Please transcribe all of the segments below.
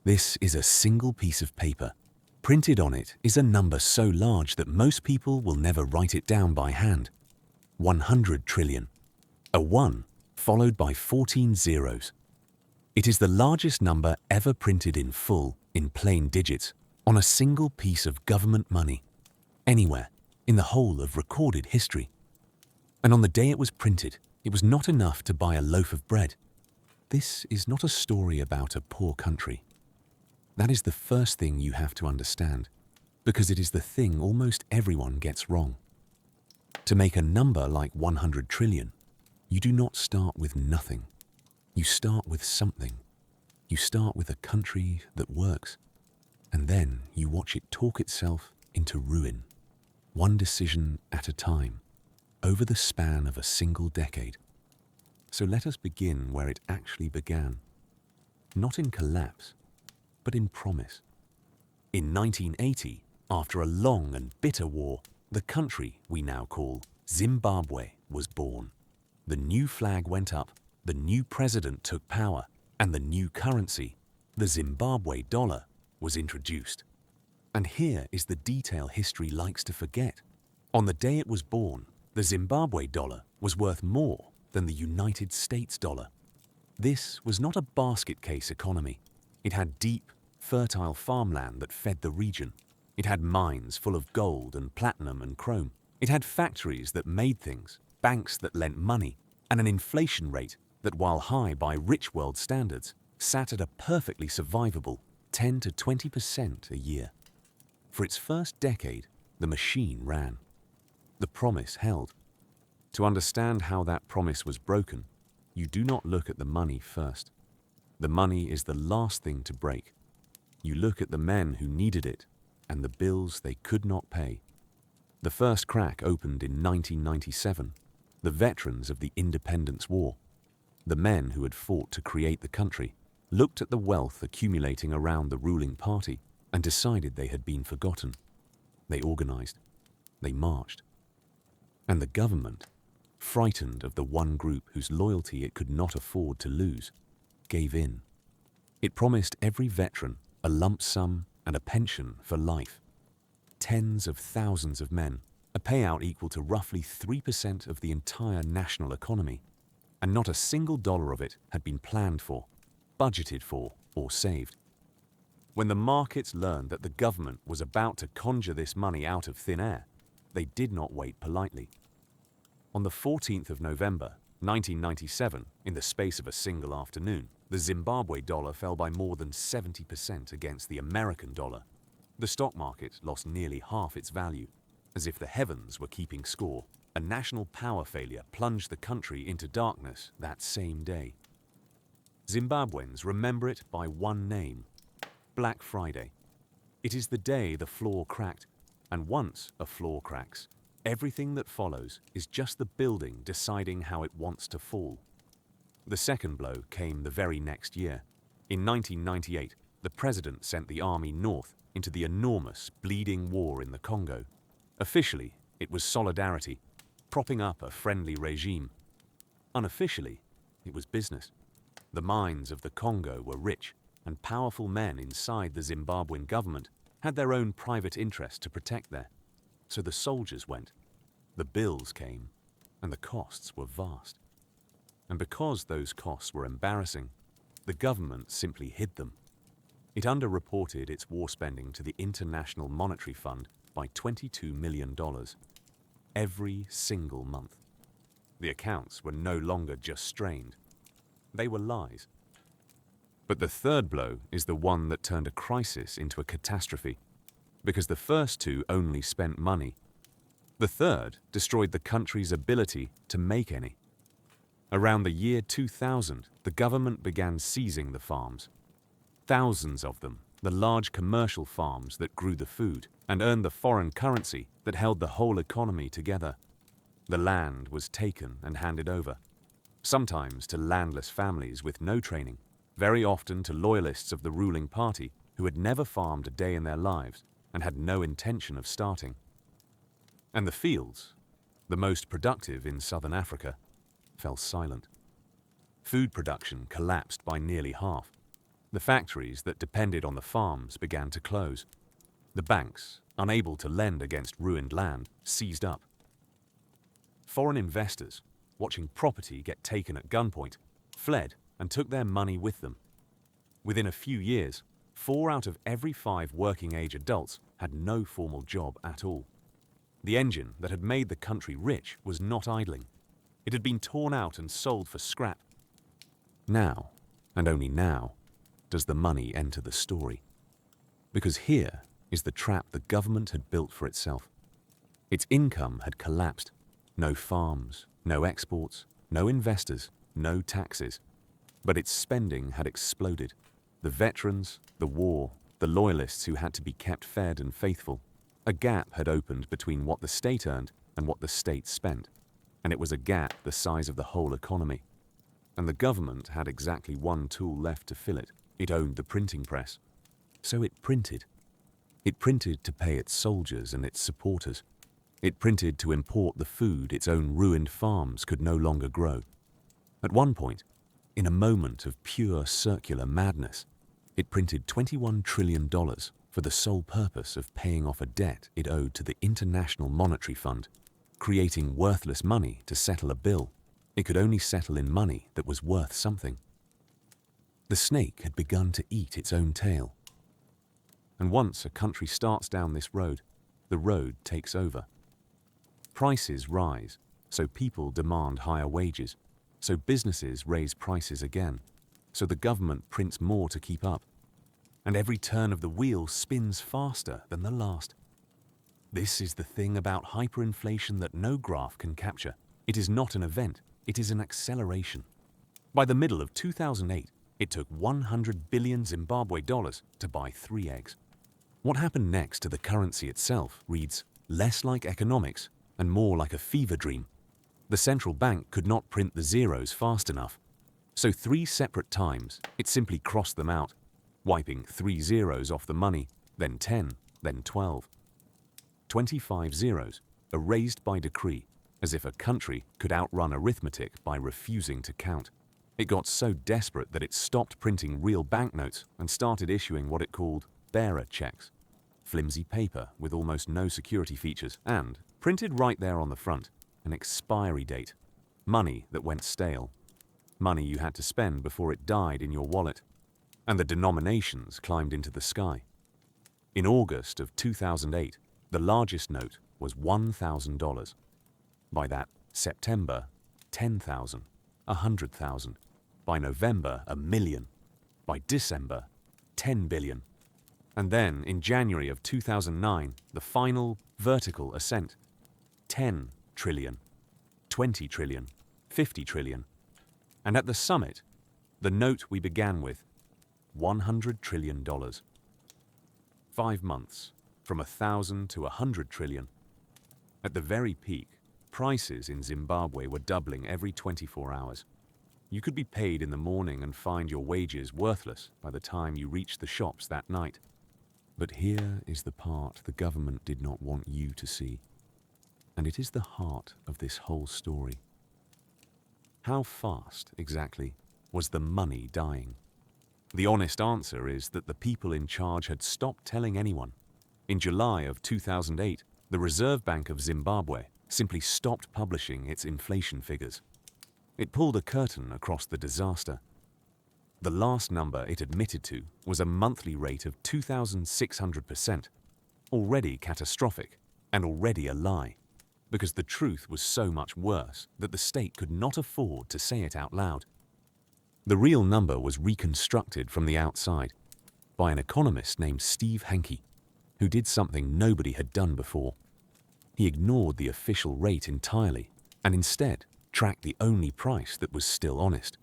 This is a single piece of paper. Printed on it is a number so large that most people will never write it down by hand. 100 trillion. A 1 followed by 14 zeros. It is the largest number ever printed in full, in plain digits, on a single piece of government money, anywhere, in the whole of recorded history. And on the day it was printed, it was not enough to buy a loaf of bread. This is not a story about a poor country. That is the first thing you have to understand, because it is the thing almost everyone gets wrong. To make a number like 100 trillion, you do not start with nothing. You start with something. You start with a country that works, and then you watch it talk itself into ruin, one decision at a time, over the span of a single decade. So let us begin where it actually began, not in collapse, but in promise. In 1980, after a long and bitter war, the country we now call Zimbabwe was born. The new flag went up, the new president took power, and the new currency, the Zimbabwe dollar, was introduced. And here is the detail history likes to forget. On the day it was born, the Zimbabwe dollar was worth more than the United States dollar. This was not a basket case economy. It had deep, fertile farmland that fed the region. It had mines full of gold and platinum and chrome. It had factories that made things, banks that lent money, and an inflation rate that, while high by rich world standards, sat at a perfectly survivable 10 to 20% a year. For its first decade, the machine ran. The promise held. To understand how that promise was broken, you do not look at the money first. The money is the last thing to break. You look at the men who needed it and the bills they could not pay. The first crack opened in 1997, the veterans of the Independence War. The men who had fought to create the country looked at the wealth accumulating around the ruling party and decided they had been forgotten. They organized. They marched. And the government, frightened of the one group whose loyalty it could not afford to lose, gave in. It promised every veteran a lump sum and a pension for life. Tens of thousands of men, a payout equal to roughly 3% of the entire national economy, and not a single dollar of it had been planned for, budgeted for, or saved. When the markets learned that the government was about to conjure this money out of thin air, they did not wait politely. On the 14th of November, 1997, in the space of a single afternoon, the Zimbabwe dollar fell by more than 70% against the American dollar. The stock market lost nearly half its value. As if the heavens were keeping score, a national power failure plunged the country into darkness that same day. Zimbabweans remember it by one name: Black Friday. It is the day the floor cracked, and once a floor cracks, everything that follows is just the building deciding how it wants to fall. The second blow came the very next year. In 1998, the president sent the army north into the enormous, bleeding war in the Congo. Officially, it was solidarity, propping up a friendly regime. Unofficially, it was business. The mines of the Congo were rich, and powerful men inside the Zimbabwean government had their own private interest to protect there. So the soldiers went, the bills came, and the costs were vast. And because those costs were embarrassing, the government simply hid them. It underreported its war spending to the International Monetary Fund by $22 million every single month. The accounts were no longer just strained. They were lies. But the third blow is the one that turned a crisis into a catastrophe, because the first two only spent money. The third destroyed the country's ability to make any. Around the year 2000, the government began seizing the farms. Thousands of them, the large commercial farms that grew the food and earned the foreign currency that held the whole economy together. The land was taken and handed over, sometimes to landless families with no training, very often to loyalists of the ruling party who had never farmed a day in their lives and had no intention of starting. And the fields, the most productive in southern Africa, fell silent. Food production collapsed by nearly half. The factories that depended on the farms began to close. The banks, unable to lend against ruined land, seized up. Foreign investors, watching property get taken at gunpoint, fled and took their money with them. Within a few years, 4 out of every 5 working-age adults had no formal job at all. The engine that had made the country rich was not idling. It had been torn out and sold for scrap. Now, and only now, does the money enter the story. Because here is the trap the government had built for itself. Its income had collapsed. No farms, no exports, no investors, no taxes. But its spending had exploded. The veterans, the war, the loyalists who had to be kept fed and faithful. A gap had opened between what the state earned and what the state spent. And it was a gap the size of the whole economy. And the government had exactly one tool left to fill it. It owned the printing press. So it printed. It printed to pay its soldiers and its supporters. It printed to import the food its own ruined farms could no longer grow. At one point, in a moment of pure circular madness, it printed $21 trillion for the sole purpose of paying off a debt it owed to the International Monetary Fund, creating worthless money to settle a bill. It could only settle in money that was worth something. The snake had begun to eat its own tail. And once a country starts down this road, the road takes over. Prices rise, so people demand higher wages, so businesses raise prices again, so the government prints more to keep up. And every turn of the wheel spins faster than the last. This is the thing about hyperinflation that no graph can capture. It is not an event, it is an acceleration. By the middle of 2008, it took 100 billion Zimbabwe dollars to buy 3 eggs. What happened next to the currency itself reads less like economics and more like a fever dream. The central bank could not print the zeros fast enough. So 3 separate times, it simply crossed them out, wiping 3 zeros off the money, then 10, then 12. 25 zeros, erased by decree, as if a country could outrun arithmetic by refusing to count. It got so desperate that it stopped printing real banknotes and started issuing what it called bearer checks. Flimsy paper with almost no security features and, printed right there on the front, an expiry date. Money that went stale. Money you had to spend before it died in your wallet. And the denominations climbed into the sky. In August of 2008, the largest note was $1,000. By that September, 10,000, 100,000. By November, 1 million. By December, 10 billion. And then, in January of 2009, the final vertical ascent. 10 trillion, 20 trillion, 50 trillion. And at the summit, the note we began with, $100 trillion. 5 months, from 1,000 to 100 trillion. At the very peak, prices in Zimbabwe were doubling every 24 hours. You could be paid in the morning and find your wages worthless by the time you reached the shops that night. But here is the part the government did not want you to see. And it is the heart of this whole story. How fast, exactly, was the money dying? The honest answer is that the people in charge had stopped telling anyone. In July of 2008, the Reserve Bank of Zimbabwe simply stopped publishing its inflation figures. It pulled a curtain across the disaster. The last number it admitted to was a monthly rate of 2,600%, already catastrophic and already a lie, because the truth was so much worse that the state could not afford to say it out loud. The real number was reconstructed from the outside by an economist named Steve Hanke, who did something nobody had done before. He ignored the official rate entirely and instead tracked the only price that was still honest.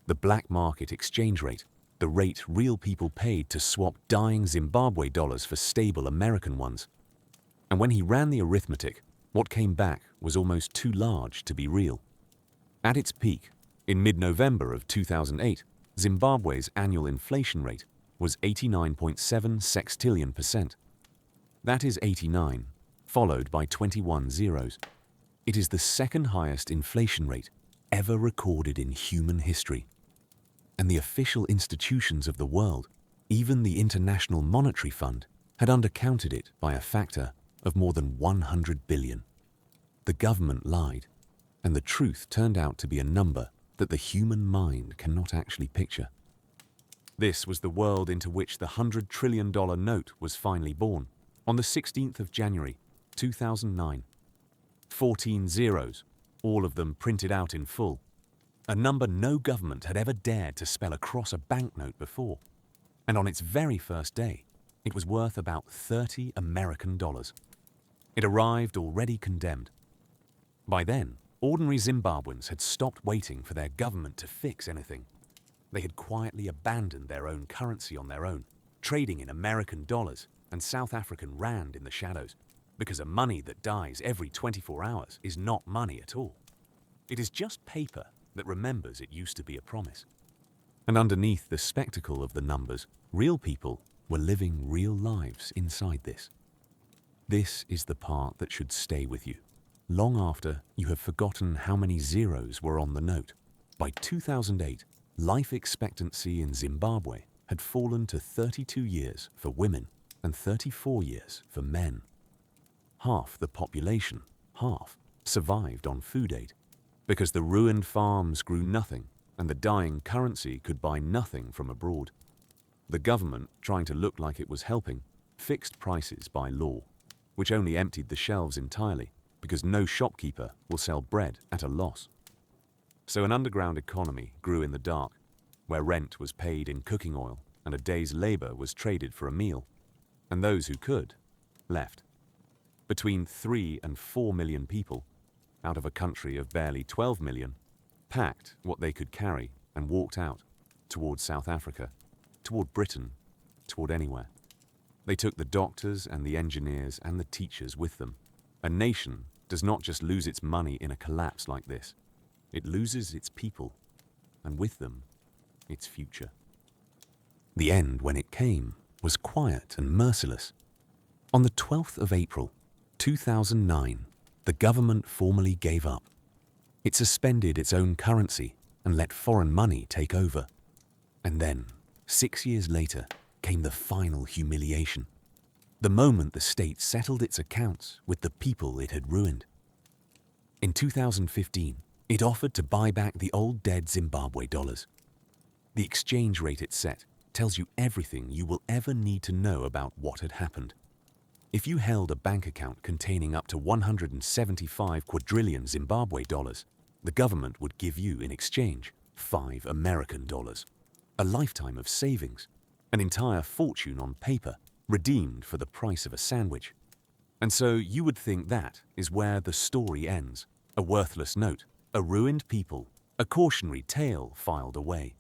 The black market exchange rate, the rate real people paid to swap dying Zimbabwe dollars for stable American ones. And when he ran the arithmetic, what came back was almost too large to be real. At its peak, in mid-November of 2008, Zimbabwe's annual inflation rate was 89.7 sextillion%. That is 89, followed by 21 zeros. It is the second highest inflation rate ever recorded in human history. and the official institutions of the world, even the International Monetary Fund, had undercounted it by a factor of more than 100 billion. The government lied, and the truth turned out to be a number that the human mind cannot actually picture. This was the world into which the $100 trillion note was finally born on the 16th of January, 2009. 14 zeros, all of them printed out in full. A number no government had ever dared to spell across a banknote before. And on its very first day, it was worth about $30 American. It arrived already condemned. By then, ordinary Zimbabweans had stopped waiting for their government to fix anything. They had quietly abandoned their own currency on their own, trading in American dollars and South African rand in the shadows, because a money that dies every 24 hours is not money at all. It is just paper that remembers it used to be a promise. And underneath the spectacle of the numbers, real people were living real lives inside this. This is the part that should stay with you, long after you have forgotten how many zeros were on the note. By 2008, life expectancy in Zimbabwe had fallen to 32 years for women and 34 years for men. Half the population, survived on food aid, because the ruined farms grew nothing and the dying currency could buy nothing from abroad. The government, trying to look like it was helping, fixed prices by law, which only emptied the shelves entirely, because no shopkeeper will sell bread at a loss. So an underground economy grew in the dark, where rent was paid in cooking oil and a day's labor was traded for a meal, and those who could left. Between 3 and 4 million people, out of a country of barely 12 million, packed what they could carry and walked out toward South Africa, toward Britain, toward anywhere. They took the doctors and the engineers and the teachers with them. A nation does not just lose its money in a collapse like this. It loses its people, and with them, its future. The end, when it came, was quiet and merciless. On the 12th of April, 2009, the government formally gave up. It suspended its own currency and let foreign money take over. And then, 6 years later, came the final humiliation. The moment the state settled its accounts with the people it had ruined. In 2015, it offered to buy back the old dead Zimbabwe dollars. The exchange rate it set tells you everything you will ever need to know about what had happened. If you held a bank account containing up to 175 quadrillion Zimbabwe dollars, the government would give you in exchange $5 American, a lifetime of savings, an entire fortune on paper, redeemed for the price of a sandwich. And so you would think that is where the story ends, a worthless note, a ruined people, a cautionary tale filed away.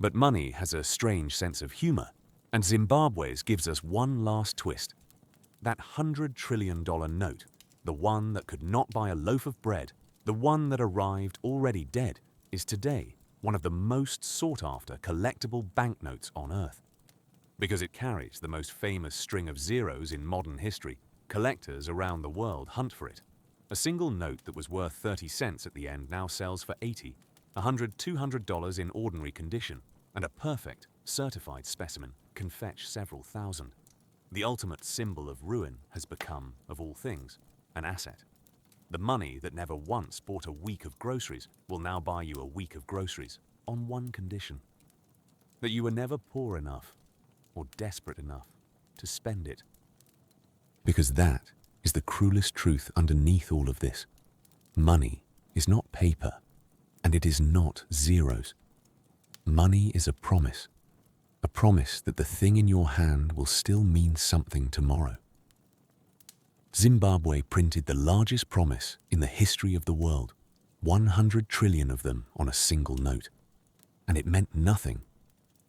But money has a strange sense of humor, and Zimbabwe's gives us one last twist. That $100 trillion note, the one that could not buy a loaf of bread, the one that arrived already dead, is today one of the most sought-after collectible banknotes on Earth. Because it carries the most famous string of zeros in modern history, collectors around the world hunt for it. A single note that was worth 30 cents at the end now sells for $80, $100, $200 in ordinary condition, and a perfect, certified specimen can fetch several thousand. The ultimate symbol of ruin has become, of all things, an asset. The money that never once bought a week of groceries will now buy you a week of groceries on one condition: that you were never poor enough or desperate enough to spend it. Because that is the cruelest truth underneath all of this. Money is not paper, and it is not zeros. Money is a promise that the thing in your hand will still mean something tomorrow. Zimbabwe printed the largest promise in the history of the world, 100 trillion of them on a single note. And it meant nothing,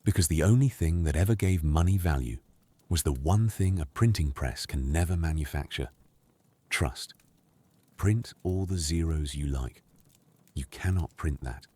because the only thing that ever gave money value was the one thing a printing press can never manufacture: trust. Print all the zeros you like. You cannot print that.